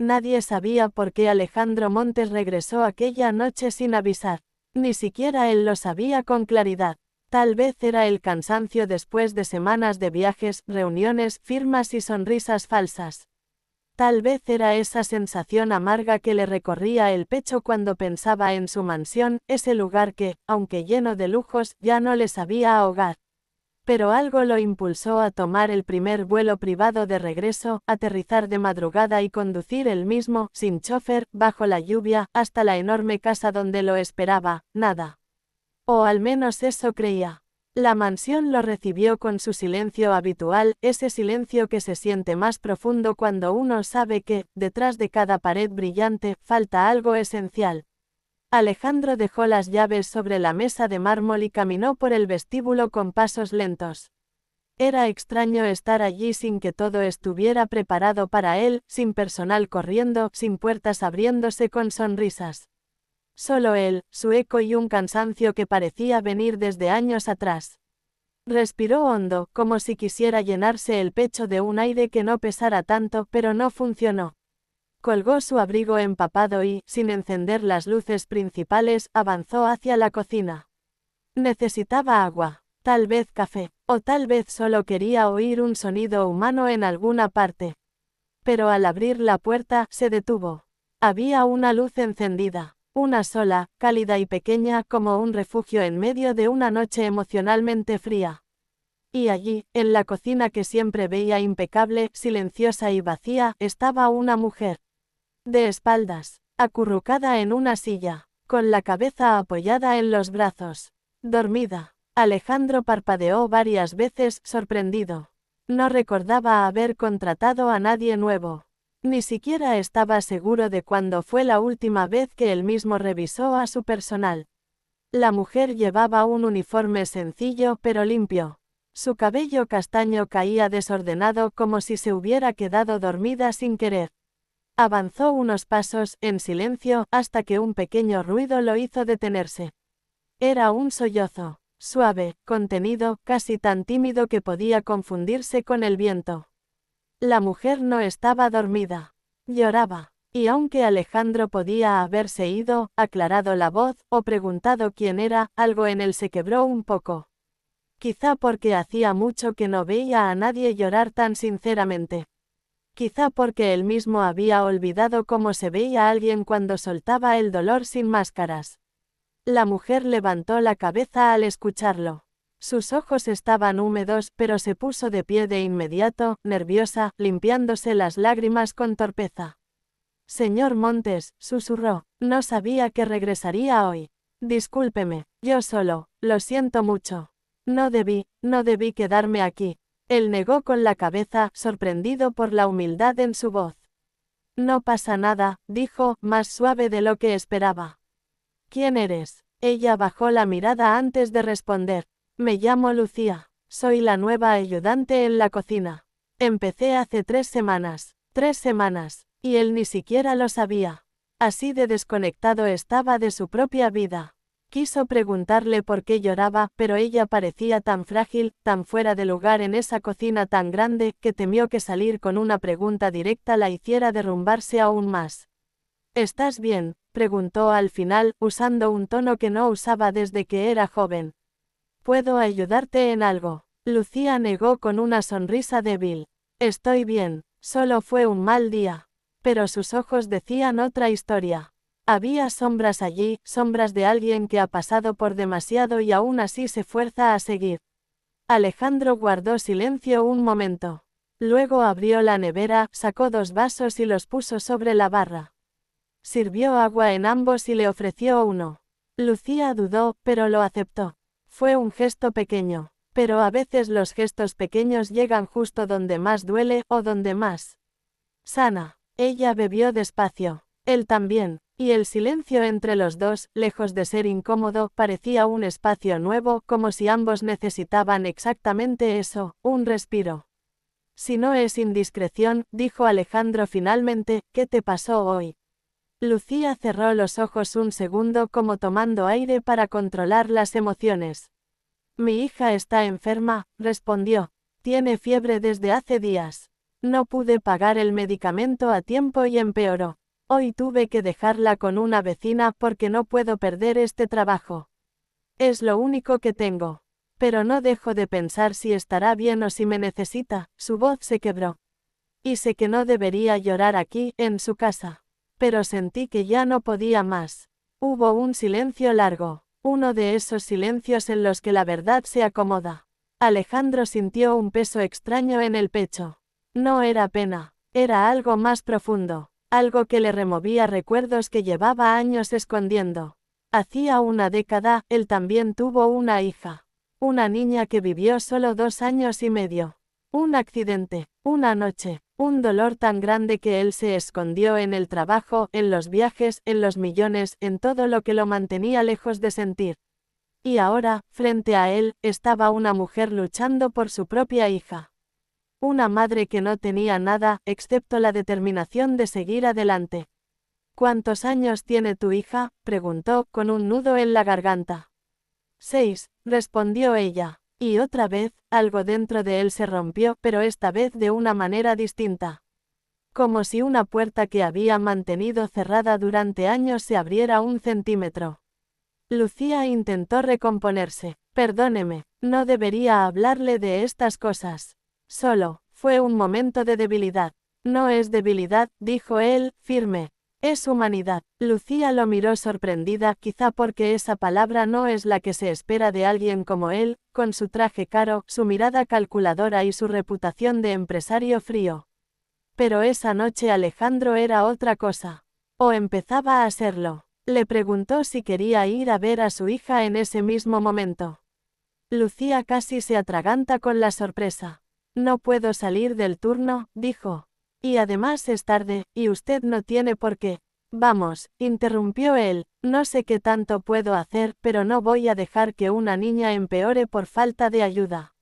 Nadie sabía por qué Alejandro Montes regresó aquella noche sin avisar. Ni siquiera él lo sabía con claridad. Tal vez era el cansancio después de semanas de viajes, reuniones, firmas y sonrisas falsas. Tal vez era esa sensación amarga que le recorría el pecho cuando pensaba en su mansión, ese lugar que, aunque lleno de lujos, ya no le sabía a hogar. Pero algo lo impulsó a tomar el primer vuelo privado de regreso, aterrizar de madrugada y conducir él mismo, sin chofer, bajo la lluvia, hasta la enorme casa donde lo esperaba, nada. O al menos eso creía. La mansión lo recibió con su silencio habitual, ese silencio que se siente más profundo cuando uno sabe que, detrás de cada pared brillante, falta algo esencial. Alejandro dejó las llaves sobre la mesa de mármol y caminó por el vestíbulo con pasos lentos. Era extraño estar allí sin que todo estuviera preparado para él, sin personal corriendo, sin puertas abriéndose con sonrisas. Solo él, su eco y un cansancio que parecía venir desde años atrás. Respiró hondo, como si quisiera llenarse el pecho de un aire que no pesara tanto, pero no funcionó. Colgó su abrigo empapado y, sin encender las luces principales, avanzó hacia la cocina. Necesitaba agua, tal vez café, o tal vez solo quería oír un sonido humano en alguna parte. Pero al abrir la puerta, se detuvo. Había una luz encendida. Una sola, cálida y pequeña como un refugio en medio de una noche emocionalmente fría. Y allí, en la cocina que siempre veía impecable, silenciosa y vacía, estaba una mujer. De espaldas, acurrucada en una silla, con la cabeza apoyada en los brazos. Dormida. Alejandro parpadeó varias veces, sorprendido. No recordaba haber contratado a nadie nuevo. Ni siquiera estaba seguro de cuándo fue la última vez que él mismo revisó a su personal. La mujer llevaba un uniforme sencillo pero limpio. Su cabello castaño caía desordenado como si se hubiera quedado dormida sin querer. Avanzó unos pasos, en silencio, hasta que un pequeño ruido lo hizo detenerse. Era un sollozo, suave, contenido, casi tan tímido que podía confundirse con el viento. La mujer no estaba dormida. Lloraba. Y aunque Alejandro podía haberse ido, aclarado la voz, o preguntado quién era, algo en él se quebró un poco. Quizá porque hacía mucho que no veía a nadie llorar tan sinceramente. Quizá porque él mismo había olvidado cómo se veía a alguien cuando soltaba el dolor sin máscaras. La mujer levantó la cabeza al escucharlo. Sus ojos estaban húmedos, pero se puso de pie de inmediato, nerviosa, limpiándose las lágrimas con torpeza. Señor Montes, susurró, no sabía que regresaría hoy. Discúlpeme, yo solo, lo siento mucho. No debí quedarme aquí. Él negó con la cabeza, sorprendido por la humildad en su voz. No pasa nada, dijo, más suave de lo que esperaba. ¿Quién eres? Ella bajó la mirada antes de responder. Me llamo Lucía. Soy la nueva ayudante en la cocina. Empecé hace 3 semanas. 3 semanas. Y él ni siquiera lo sabía. Así de desconectado estaba de su propia vida. Quiso preguntarle por qué lloraba, pero ella parecía tan frágil, tan fuera de lugar en esa cocina tan grande, que temió que salir con una pregunta directa la hiciera derrumbarse aún más. ¿Estás bien?, preguntó al final, usando un tono que no usaba desde que era joven. ¿Puedo ayudarte en algo? Lucía negó con una sonrisa débil. Estoy bien, solo fue un mal día. Pero sus ojos decían otra historia. Había sombras allí, sombras de alguien que ha pasado por demasiado y aún así se fuerza a seguir. Alejandro guardó silencio un momento. Luego abrió la nevera, sacó 2 vasos y los puso sobre la barra. Sirvió agua en ambos y le ofreció uno. Lucía dudó, pero lo aceptó. Fue un gesto pequeño, pero a veces los gestos pequeños llegan justo donde más duele, o donde más sana. Ella bebió despacio. Él también, y el silencio entre los dos, lejos de ser incómodo, parecía un espacio nuevo, como si ambos necesitaban exactamente eso, un respiro. Si no es indiscreción, dijo Alejandro finalmente, ¿qué te pasó hoy? Lucía cerró los ojos un segundo como tomando aire para controlar las emociones. Mi hija está enferma, respondió. Tiene fiebre desde hace días. No pude pagar el medicamento a tiempo y empeoró. Hoy tuve que dejarla con una vecina porque no puedo perder este trabajo. Es lo único que tengo. Pero no dejo de pensar si estará bien o si me necesita. Su voz se quebró. Y sé que no debería llorar aquí, en su casa. Pero sentí que ya no podía más. Hubo un silencio largo. Uno de esos silencios en los que la verdad se acomoda. Alejandro sintió un peso extraño en el pecho. No era pena. Era algo más profundo. Algo que le removía recuerdos que llevaba años escondiendo. Hacía una década, él también tuvo una hija. Una niña que vivió solo 2 años y medio. Un accidente, una noche, un dolor tan grande que él se escondió en el trabajo, en los viajes, en los millones, en todo lo que lo mantenía lejos de sentir. Y ahora, frente a él, estaba una mujer luchando por su propia hija. Una madre que no tenía nada, excepto la determinación de seguir adelante. ¿Cuántos años tiene tu hija?, preguntó, con un nudo en la garganta. 6, respondió ella. Y otra vez, algo dentro de él se rompió, pero esta vez de una manera distinta. Como si una puerta que había mantenido cerrada durante años se abriera 1 centímetro. Lucía intentó recomponerse. Perdóneme, no debería hablarle de estas cosas. Solo, fue un momento de debilidad. No es debilidad, dijo él, firme. Es humanidad. Lucía lo miró sorprendida, quizá porque esa palabra no es la que se espera de alguien como él, con su traje caro, su mirada calculadora y su reputación de empresario frío. Pero esa noche Alejandro era otra cosa. O empezaba a serlo. Le preguntó si quería ir a ver a su hija en ese mismo momento. Lucía casi se atraganta con la sorpresa. No puedo salir del turno, dijo. Y además es tarde, y usted no tiene por qué. Vamos, interrumpió él, no sé qué tanto puedo hacer, pero no voy a dejar que una niña empeore por falta de ayuda.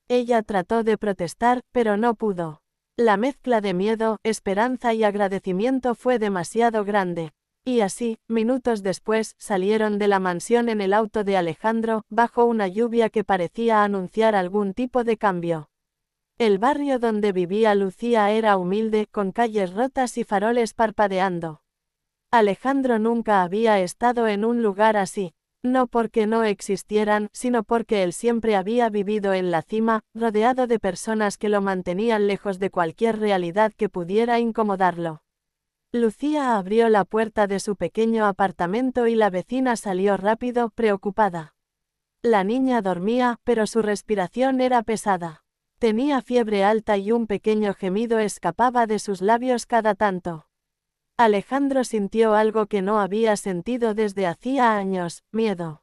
Ella trató de protestar, pero no pudo. La mezcla de miedo, esperanza y agradecimiento fue demasiado grande. Y así, minutos después, salieron de la mansión en el auto de Alejandro, bajo una lluvia que parecía anunciar algún tipo de cambio. El barrio donde vivía Lucía era humilde, con calles rotas y faroles parpadeando. Alejandro nunca había estado en un lugar así, no porque no existieran, sino porque él siempre había vivido en la cima, rodeado de personas que lo mantenían lejos de cualquier realidad que pudiera incomodarlo. Lucía abrió la puerta de su pequeño apartamento y la vecina salió rápido, preocupada. La niña dormía, pero su respiración era pesada. Tenía fiebre alta y un pequeño gemido escapaba de sus labios cada tanto. Alejandro sintió algo que no había sentido desde hacía años, miedo.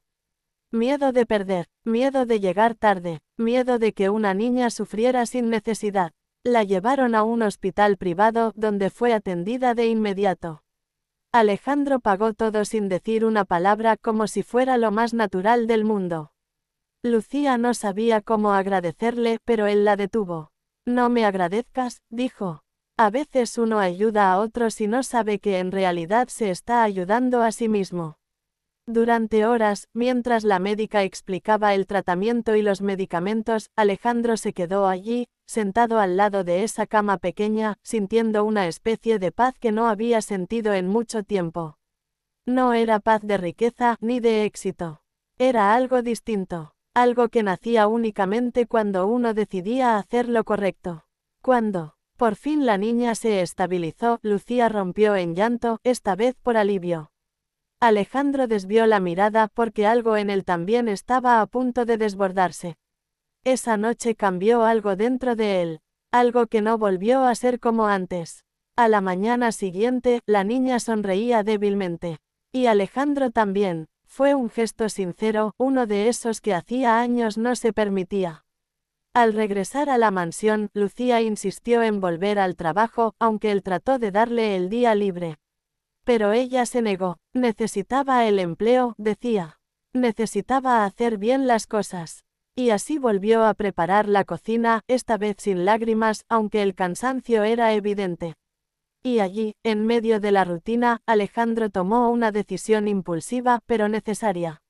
Miedo de perder, miedo de llegar tarde, miedo de que una niña sufriera sin necesidad. La llevaron a un hospital privado, donde fue atendida de inmediato. Alejandro pagó todo sin decir una palabra, como si fuera lo más natural del mundo. Lucía no sabía cómo agradecerle, pero él la detuvo. No me agradezcas, dijo. A veces uno ayuda a otros y no sabe que en realidad se está ayudando a sí mismo. Durante horas, mientras la médica explicaba el tratamiento y los medicamentos, Alejandro se quedó allí, sentado al lado de esa cama pequeña, sintiendo una especie de paz que no había sentido en mucho tiempo. No era paz de riqueza, ni de éxito. Era algo distinto. Algo que nacía únicamente cuando uno decidía hacer lo correcto. Cuando, por fin la niña se estabilizó, Lucía rompió en llanto, esta vez por alivio. Alejandro desvió la mirada porque algo en él también estaba a punto de desbordarse. Esa noche cambió algo dentro de él, algo que no volvió a ser como antes. A la mañana siguiente, la niña sonreía débilmente. Y Alejandro también. Fue un gesto sincero, uno de esos que hacía años no se permitía. Al regresar a la mansión, Lucía insistió en volver al trabajo, aunque él trató de darle el día libre. Pero ella se negó. Necesitaba el empleo, decía. Necesitaba hacer bien las cosas. Y así volvió a preparar la cocina, esta vez sin lágrimas, aunque el cansancio era evidente. Y allí, en medio de la rutina, Alejandro tomó una decisión impulsiva, pero necesaria.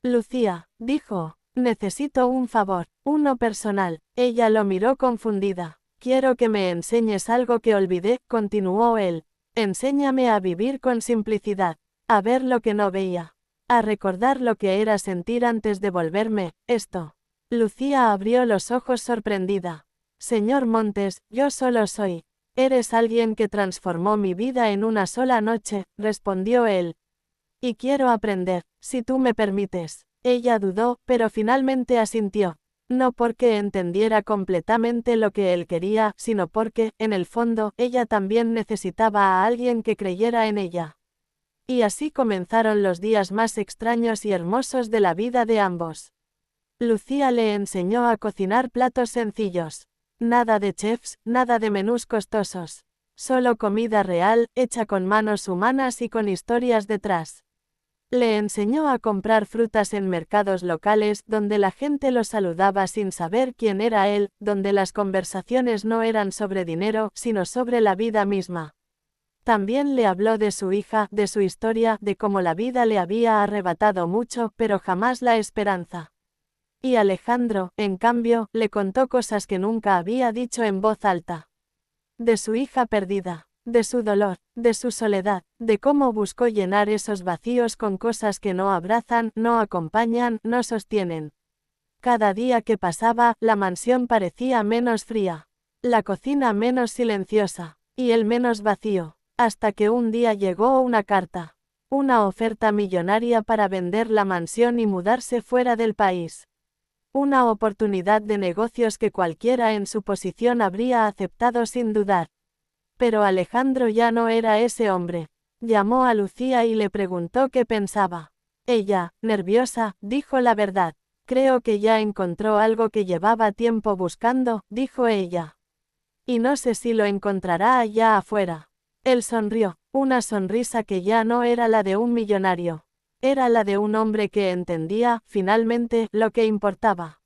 Lucía, dijo, necesito un favor, uno personal. Ella lo miró confundida. Quiero que me enseñes algo que olvidé, continuó él. Enséñame a vivir con simplicidad, a ver lo que no veía, a recordar lo que era sentir antes de volverme, esto. Lucía abrió los ojos sorprendida. Señor Montes, yo solo soy. Eres alguien que transformó mi vida en una sola noche, respondió él. Y quiero aprender, si tú me permites. Ella dudó, pero finalmente asintió. No porque entendiera completamente lo que él quería, sino porque, en el fondo, ella también necesitaba a alguien que creyera en ella. Y así comenzaron los días más extraños y hermosos de la vida de ambos. Lucía le enseñó a cocinar platos sencillos. Nada de chefs, nada de menús costosos. Solo comida real, hecha con manos humanas y con historias detrás. Le enseñó a comprar frutas en mercados locales donde la gente lo saludaba sin saber quién era él, donde las conversaciones no eran sobre dinero, sino sobre la vida misma. También le habló de su hija, de su historia, de cómo la vida le había arrebatado mucho, pero jamás la esperanza. Y Alejandro, en cambio, le contó cosas que nunca había dicho en voz alta. De su hija perdida, de su dolor, de su soledad, de cómo buscó llenar esos vacíos con cosas que no abrazan, no acompañan, no sostienen. Cada día que pasaba, la mansión parecía menos fría, la cocina menos silenciosa, y el menos vacío, hasta que un día llegó una carta, una oferta millonaria para vender la mansión y mudarse fuera del país. Una oportunidad de negocios que cualquiera en su posición habría aceptado sin dudar. Pero Alejandro ya no era ese hombre. Llamó a Lucía y le preguntó qué pensaba. Ella, nerviosa, dijo la verdad. Creo que ya encontró algo que llevaba tiempo buscando, dijo ella. Y no sé si lo encontrará allá afuera. Él sonrió, una sonrisa que ya no era la de un millonario. Era la de un hombre que entendía, finalmente, lo que importaba.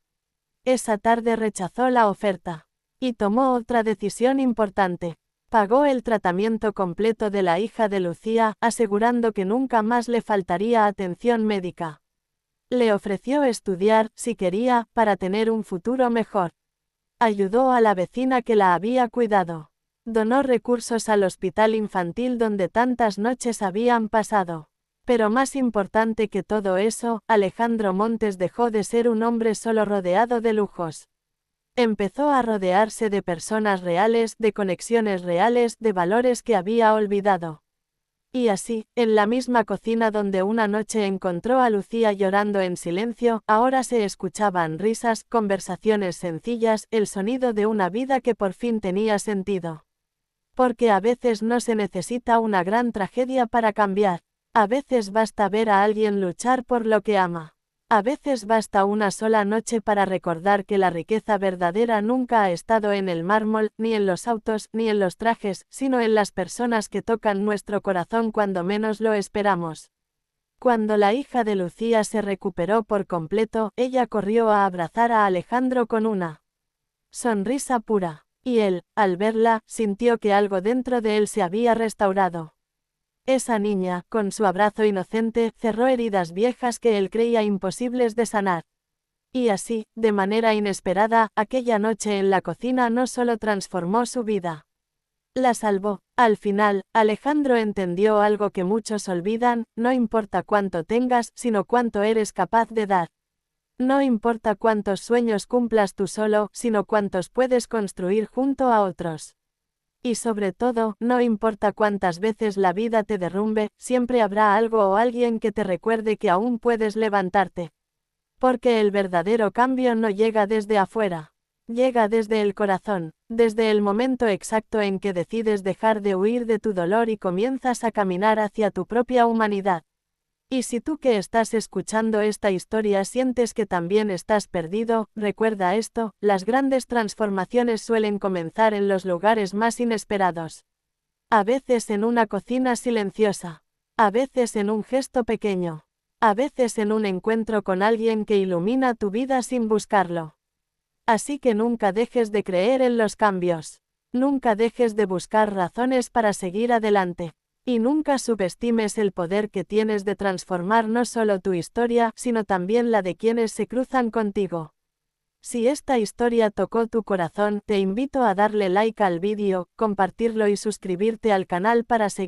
Esa tarde rechazó la oferta. Y tomó otra decisión importante. Pagó el tratamiento completo de la hija de Lucía, asegurando que nunca más le faltaría atención médica. Le ofreció estudiar, si quería, para tener un futuro mejor. Ayudó a la vecina que la había cuidado. Donó recursos al hospital infantil donde tantas noches habían pasado. Pero más importante que todo eso, Alejandro Montes dejó de ser un hombre solo rodeado de lujos. Empezó a rodearse de personas reales, de conexiones reales, de valores que había olvidado. Y así, en la misma cocina donde una noche encontró a Lucía llorando en silencio, ahora se escuchaban risas, conversaciones sencillas, el sonido de una vida que por fin tenía sentido. Porque a veces no se necesita una gran tragedia para cambiar. A veces basta ver a alguien luchar por lo que ama. A veces basta una sola noche para recordar que la riqueza verdadera nunca ha estado en el mármol, ni en los autos, ni en los trajes, sino en las personas que tocan nuestro corazón cuando menos lo esperamos. Cuando la hija de Lucía se recuperó por completo, ella corrió a abrazar a Alejandro con una sonrisa pura, y él, al verla, sintió que algo dentro de él se había restaurado. Esa niña, con su abrazo inocente, cerró heridas viejas que él creía imposibles de sanar. Y así, de manera inesperada, aquella noche en la cocina no solo transformó su vida. La salvó. Al final, Alejandro entendió algo que muchos olvidan: no importa cuánto tengas, sino cuánto eres capaz de dar. No importa cuántos sueños cumplas tú solo, sino cuántos puedes construir junto a otros. Y sobre todo, no importa cuántas veces la vida te derrumbe, siempre habrá algo o alguien que te recuerde que aún puedes levantarte. Porque el verdadero cambio no llega desde afuera. Llega desde el corazón, desde el momento exacto en que decides dejar de huir de tu dolor y comienzas a caminar hacia tu propia humanidad. Y si tú que estás escuchando esta historia sientes que también estás perdido, recuerda esto: las grandes transformaciones suelen comenzar en los lugares más inesperados. A veces en una cocina silenciosa. A veces en un gesto pequeño. A veces en un encuentro con alguien que ilumina tu vida sin buscarlo. Así que nunca dejes de creer en los cambios. Nunca dejes de buscar razones para seguir adelante. Y nunca subestimes el poder que tienes de transformar no solo tu historia, sino también la de quienes se cruzan contigo. Si esta historia tocó tu corazón, te invito a darle like al vídeo, compartirlo y suscribirte al canal para seguir